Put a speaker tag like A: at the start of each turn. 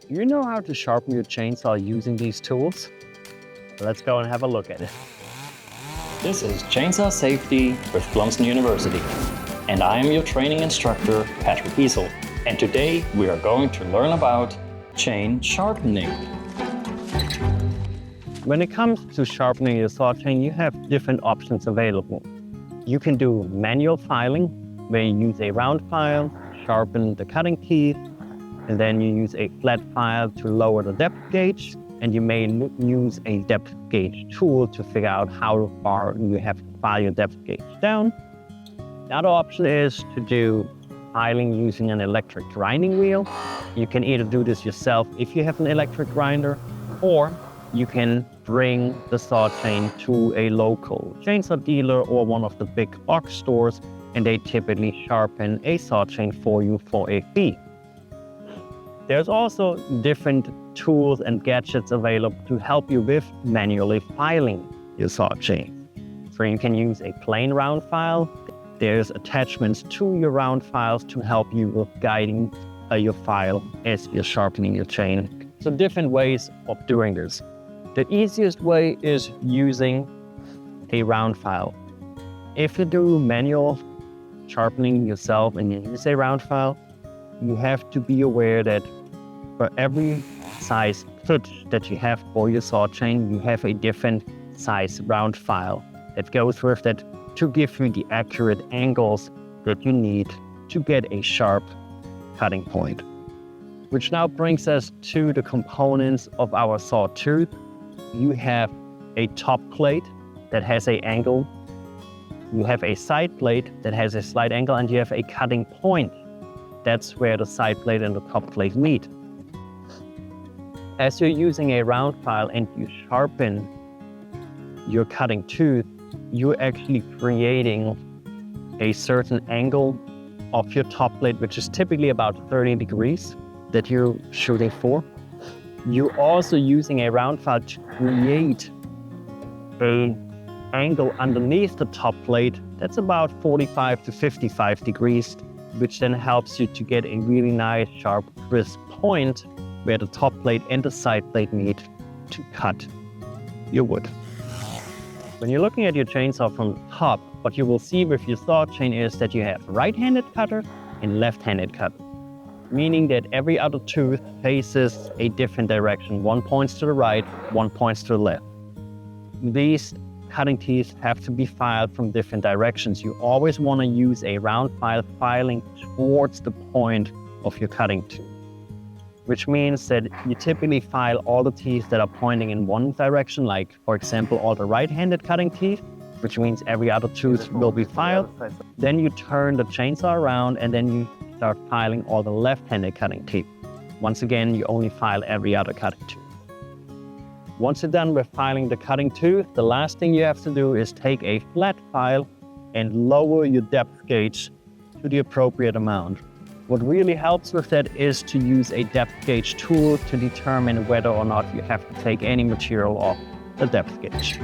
A: Do you know how to sharpen your chainsaw using these tools? Let's go and have a look at it.
B: This is Chainsaw Safety with Clemson University, and I am your training instructor, Patrick Giesel. And today we are going to learn about chain sharpening.
A: When it comes to sharpening your saw chain, you have different options available. You can do manual filing, where you use a round file, sharpen the cutting teeth, and then you use a flat file to lower the depth gauge, and you may use a depth gauge tool to figure out how far you have to file your depth gauge down. The other option is to do filing using an electric grinding wheel. You can either do this yourself if you have an electric grinder, or you can bring the saw chain to a local chainsaw dealer or one of the big box stores, and they typically sharpen a saw chain for you for a fee. There's also different tools and gadgets available to help you with manually filing your saw chain. So you can use a plain round file. There's attachments to your round files to help you with guiding your file as you're sharpening your chain. So different ways of doing this. The easiest way is using a round file. If you do manual sharpening yourself and you use a round file, you have to be aware that for every size foot that you have for your saw chain, you have a different size round file that goes with that to give you the accurate angles that you need to get a sharp cutting point. Which now brings us to the components of our Sawtooth. You have a top plate that has an angle, you have a side plate that has a slight angle, and you have a cutting point. That's where the side plate and the top plate meet. As you're using a round file and you sharpen your cutting tooth, you're actually creating a certain angle of your top plate, which is typically about 30 degrees that you're shooting for. You're also using a round file to create an angle underneath the top plate that's about 45 to 55 degrees, which then helps you to get a really nice, sharp, crisp point where the top plate and the side plate meet to cut your wood. When you're looking at your chainsaw from the top, what you will see with your saw chain is that you have right-handed cutter and left-handed cutter, meaning that every other tooth faces a different direction. One points to the right, one points to the left. These cutting teeth have to be filed from different directions. You always want to use a round file filing towards the point of your cutting tooth, which means that you typically file all the teeth that are pointing in one direction, like, for example, all the right-handed cutting teeth, which means every other tooth will be filed. Then you turn the chainsaw around and then you start filing all the left-handed cutting teeth. Once again, you only file every other cutting tooth. Once you're done with filing the cutting tooth, the last thing you have to do is take a flat file and lower your depth gauge to the appropriate amount. What really helps with that is to use a depth gauge tool to determine whether or not you have to take any material off the depth gauge.